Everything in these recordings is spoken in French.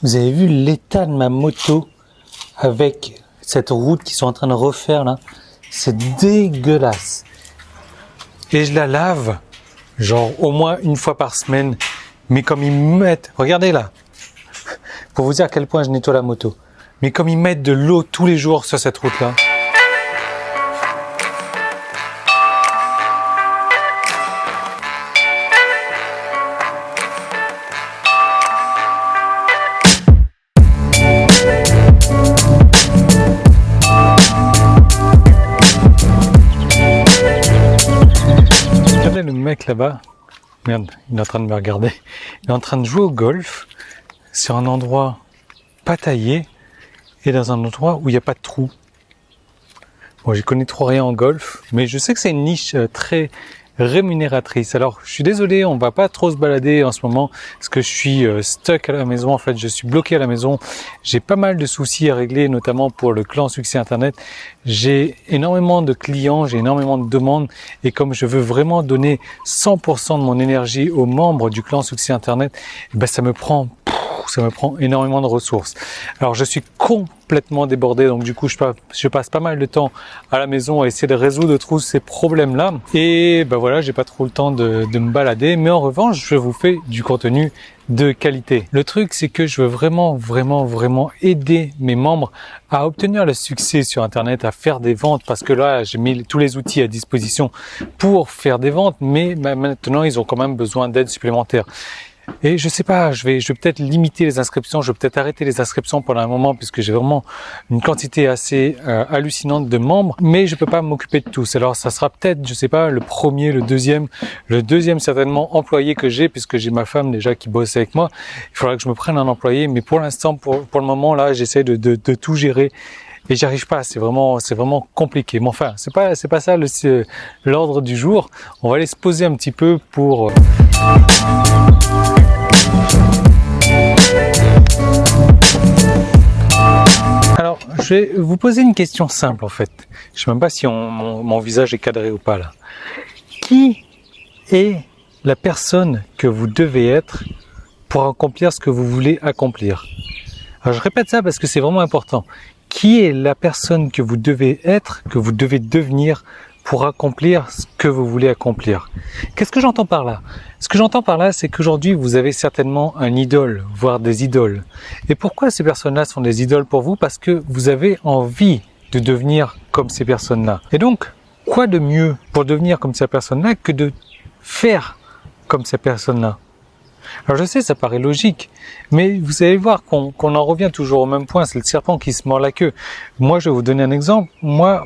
Vous avez vu l'état de ma moto avec cette route qu'ils sont en train de refaire là? C'est dégueulasse. Et je la lave, genre au moins une fois par semaine. Mais comme ils mettent, regardez là, pour vous dire à quel point je nettoie la moto. Mais comme ils mettent de l'eau tous les jours sur cette route là. Le mec là-bas, merde, il est en train de me regarder, il est en train de jouer au golf sur un endroit pas taillé et dans un endroit où il n'y a pas de trou. Bon, j'y connais trop rien en golf, mais je sais que c'est une niche très rémunératrice. Alors, je suis désolé, on va pas trop se balader en ce moment parce que je suis stuck à la maison. En fait, je suis bloqué à la maison. J'ai pas mal de soucis à régler, notamment pour le clan Succès Internet. J'ai énormément de clients, j'ai énormément de demandes et comme je veux vraiment donner 100% de mon énergie aux membres du clan Succès Internet, ben ça me prend énormément de ressources. Alors je suis complètement débordé, donc du coup je passe pas mal de temps à la maison à essayer de résoudre tous ces problèmes-là. Et ben voilà, j'ai pas trop le temps de me balader, mais en revanche, je vous fais du contenu de qualité. Le truc, c'est que je veux vraiment aider mes membres à obtenir le succès sur Internet, à faire des ventes, parce que là, j'ai mis tous les outils à disposition pour faire des ventes, mais maintenant, ils ont quand même besoin d'aide supplémentaire. Et je sais pas, je vais peut-être limiter les inscriptions, je vais peut-être arrêter les inscriptions pendant un moment puisque j'ai vraiment une quantité assez hallucinante de membres, mais je peux pas m'occuper de tous. Alors ça sera peut-être, je sais pas, le deuxième certainement employé que j'ai puisque j'ai ma femme déjà qui bosse avec moi. Il faudra que je me prenne un employé, mais pour l'instant, pour le moment là, j'essaie de tout gérer. Et j'y arrive pas, c'est vraiment compliqué. Mais enfin, c'est pas ça l'ordre du jour. On va aller se poser un petit peu pour Alors, je vais vous poser une question simple en fait. Je sais même pas si mon visage est cadré ou pas là. Qui est la personne que vous devez être pour accomplir ce que vous voulez accomplir? Alors je répète ça parce que c'est vraiment important. Qui est la personne que vous devez être, que vous devez devenir pour accomplir ce que vous voulez accomplir? Qu'est-ce que j'entends par là? Ce que j'entends par là, c'est qu'aujourd'hui, vous avez certainement un idole, voire des idoles. Et pourquoi ces personnes-là sont des idoles pour vous? Parce que vous avez envie de devenir comme ces personnes-là. Et donc, quoi de mieux pour devenir comme ces personnes-là que de faire comme ces personnes-là? Alors je sais, ça paraît logique, mais vous allez voir qu'on en revient toujours au même point, c'est le serpent qui se mord la queue. Moi, je vais vous donner un exemple. Moi,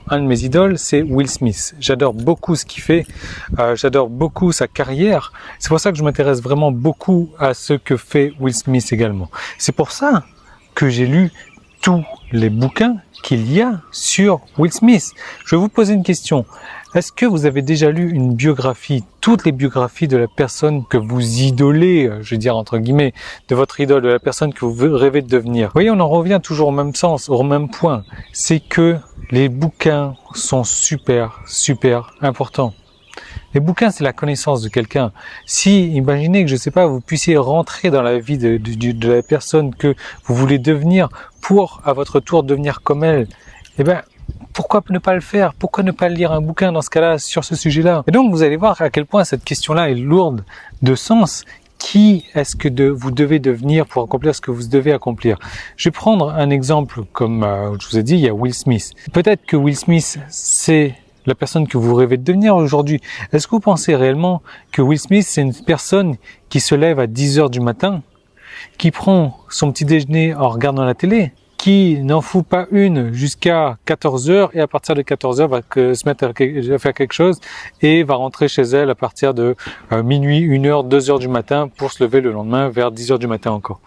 un de mes idoles, c'est Will Smith. J'adore beaucoup ce qu'il fait, j'adore beaucoup sa carrière. C'est pour ça que je m'intéresse vraiment beaucoup à ce que fait Will Smith également. C'est pour ça que j'ai lu tous les bouquins qu'il y a sur Will Smith. Je vais vous poser une question. Est-ce que vous avez déjà lu une biographie, toutes les biographies de la personne que vous idolez, je veux dire entre guillemets, de votre idole, de la personne que vous rêvez de devenir? Vous voyez, on en revient toujours au même sens, au même point. C'est que les bouquins sont super importants. Les bouquins, c'est la connaissance de quelqu'un. Si, imaginez que, je sais pas, vous puissiez rentrer dans la vie de la personne que vous voulez devenir pour, à votre tour, devenir comme elle, eh ben, pourquoi ne pas le faire? Pourquoi ne pas lire un bouquin dans ce cas-là sur ce sujet-là? Et donc, vous allez voir à quel point cette question-là est lourde de sens. Qui est-ce que vous devez devenir pour accomplir ce que vous devez accomplir? Je vais prendre un exemple comme je vous ai dit, il y a Will Smith. Peut-être que Will Smith, c'est la personne que vous rêvez de devenir aujourd'hui. Est-ce que vous pensez réellement que Will Smith, c'est une personne qui se lève à 10 heures du matin, qui prend son petit déjeuner en regardant la télé, qui n'en fout pas une jusqu'à 14 heures et à partir de 14 heures va se mettre à faire quelque chose et va rentrer chez elle à partir de minuit, 1 heure, 2 heures du matin pour se lever le lendemain vers 10 heures du matin encore?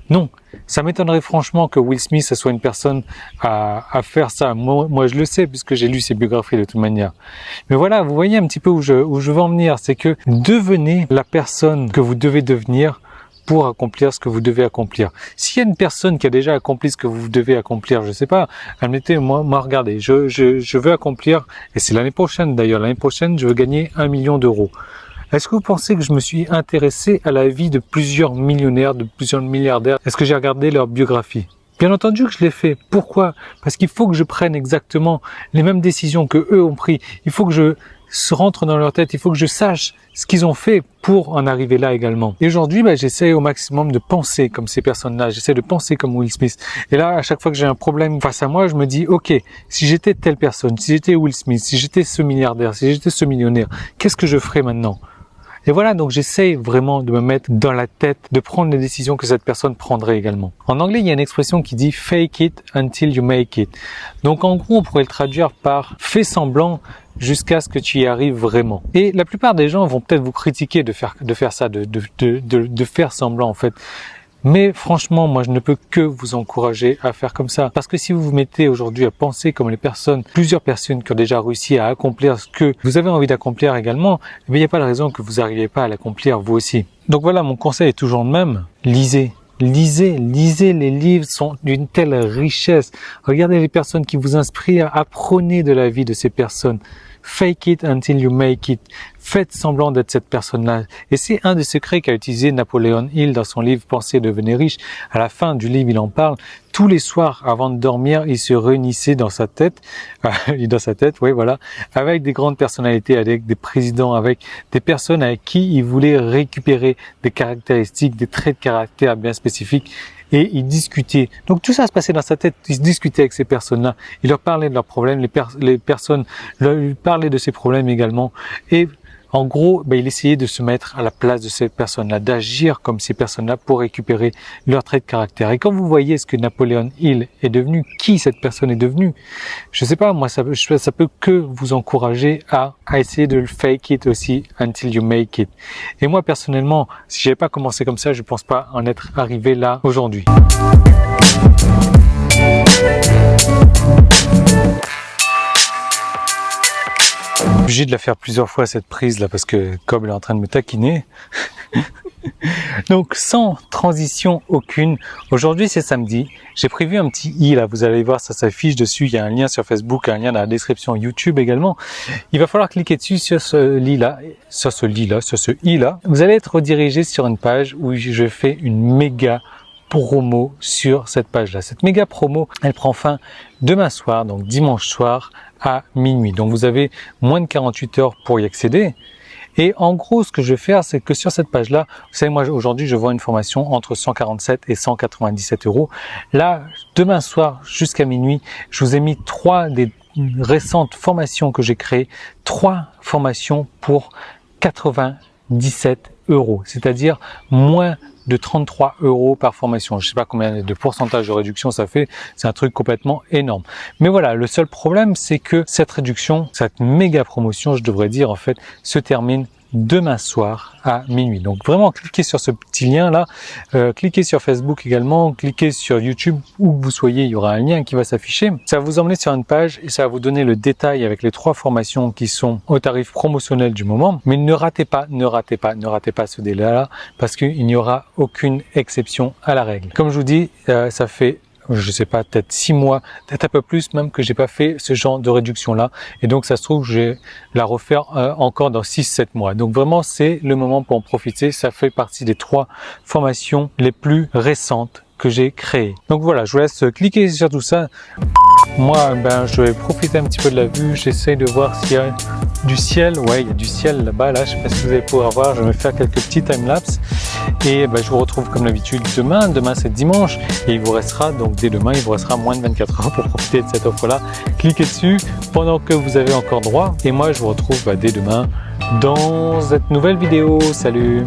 Non, ça m'étonnerait franchement que Will Smith soit une personne à faire ça. Moi, je le sais puisque j'ai lu ses biographies de toute manière. Mais voilà, vous voyez un petit peu où je veux en venir. C'est que devenez la personne que vous devez devenir pour accomplir ce que vous devez accomplir. S'il y a une personne qui a déjà accompli ce que vous devez accomplir, je sais pas, admettez, moi regardez, je veux accomplir, et c'est l'année prochaine d'ailleurs, l'année prochaine, je veux gagner 1 million d'euros. Est-ce que vous pensez que je me suis intéressé à la vie de plusieurs millionnaires, de plusieurs milliardaires? Est-ce que j'ai regardé leur biographie? Bien entendu que je l'ai fait. Pourquoi? Parce qu'il faut que je prenne exactement les mêmes décisions que eux ont pris. Il faut que je rentre dans leur tête. Il faut que je sache ce qu'ils ont fait pour en arriver là également. Et aujourd'hui, j'essaie au maximum de penser comme ces personnes-là. J'essaie de penser comme Will Smith. Et là, à chaque fois que j'ai un problème face à moi, je me dis, ok, si j'étais telle personne, si j'étais Will Smith, si j'étais ce milliardaire, si j'étais ce millionnaire, qu'est-ce que je ferais maintenant? Et voilà, donc j'essaie vraiment de me mettre dans la tête, de prendre les décisions que cette personne prendrait également. En anglais, il y a une expression qui dit « fake it until you make it ». Donc en gros, on pourrait le traduire par « fais semblant jusqu'à ce que tu y arrives vraiment ». Et la plupart des gens vont peut-être vous critiquer de faire ça, de faire semblant en fait. Mais franchement, moi, je ne peux que vous encourager à faire comme ça. Parce que si vous vous mettez aujourd'hui à penser comme plusieurs personnes qui ont déjà réussi à accomplir ce que vous avez envie d'accomplir également, il n'y a pas de raison que vous n'arriviez pas à l'accomplir vous aussi. Donc voilà, mon conseil est toujours le même. Lisez. Lisez, les livres sont d'une telle richesse. Regardez les personnes qui vous inspirent, apprenez de la vie de ces personnes. Fake it until you make it. Faites semblant d'être cette personne-là. Et c'est un des secrets qu'a utilisé Napoléon Hill dans son livre Penser et devenir riche. À la fin du livre, il en parle. Tous les soirs, avant de dormir, il se réunissait dans sa tête, avec des grandes personnalités, avec des présidents, avec des personnes avec qui il voulait récupérer des caractéristiques, des traits de caractère bien spécifiques. Et il discutait. Donc tout ça se passait dans sa tête. Il se discutait avec ces personnes-là. Il leur parlait de leurs problèmes. Les personnes lui parlaient de ses problèmes également. Et en gros, il essayait de se mettre à la place de ces personnes-là, d'agir comme ces personnes-là pour récupérer leurs traits de caractère. Et quand vous voyez ce que Napoléon Hill est devenu, qui cette personne est devenue, je sais pas, moi, ça peut que vous encourager à essayer de le fake it aussi until you make it. Et moi, personnellement, si j'avais pas commencé comme ça, je pense pas en être arrivé là aujourd'hui. Obligé de la faire plusieurs fois cette prise là parce que Cobb est en train de me taquiner. Donc sans transition aucune, aujourd'hui c'est samedi, j'ai prévu un petit i là, vous allez voir, ça s'affiche dessus, il y a un lien sur Facebook, un lien dans la description YouTube également. Il va falloir cliquer dessus sur ce i là, vous allez être redirigé sur une page où je fais une méga promo sur cette page-là. Cette méga promo, elle prend fin demain soir, donc dimanche soir à minuit. Donc vous avez moins de 48 heures pour y accéder. Et en gros, ce que je vais faire, c'est que sur cette page-là, vous savez, moi aujourd'hui, je vends une formation entre 147 et 197 euros. Là, demain soir jusqu'à minuit, je vous ai mis 3 des récentes formations que j'ai créées, 3 formations pour 97 euros, c'est-à-dire moins de 33 euros par formation. Je sais pas combien de pourcentage de réduction ça fait, c'est un truc complètement énorme. Mais voilà, le seul problème, c'est que cette réduction, cette méga promotion, je devrais dire en fait, se termine demain soir à minuit. Donc vraiment, cliquez sur ce petit lien là, cliquez sur Facebook également, cliquez sur YouTube, où que vous soyez, il y aura un lien qui va s'afficher. Ça va vous emmener sur une page et ça va vous donner le détail avec les 3 formations qui sont au tarif promotionnel du moment. Mais ne ratez pas ce délai-là parce qu'il n'y aura aucune exception à la règle. Comme je vous dis, ça fait je sais pas, peut-être 6 mois, peut-être un peu plus même que j'ai pas fait ce genre de réduction là. Et donc ça se trouve, je vais la refaire encore dans 6-7 mois. Donc vraiment, c'est le moment pour en profiter. Ça fait partie des 3 formations les plus récentes que j'ai créées. Donc voilà, je vous laisse cliquer sur tout ça. Moi, je vais profiter un petit peu de la vue. J'essaie de voir s'il y a du ciel. Ouais, il y a du ciel là-bas. Là, je sais pas si vous allez pouvoir voir. Je vais faire quelques petits time-lapse. Et je vous retrouve comme d'habitude demain. Demain, c'est dimanche. Et il vous restera, donc dès demain, il vous restera moins de 24 heures pour profiter de cette offre-là. Cliquez dessus pendant que vous avez encore droit. Et moi, je vous retrouve dès demain dans cette nouvelle vidéo. Salut!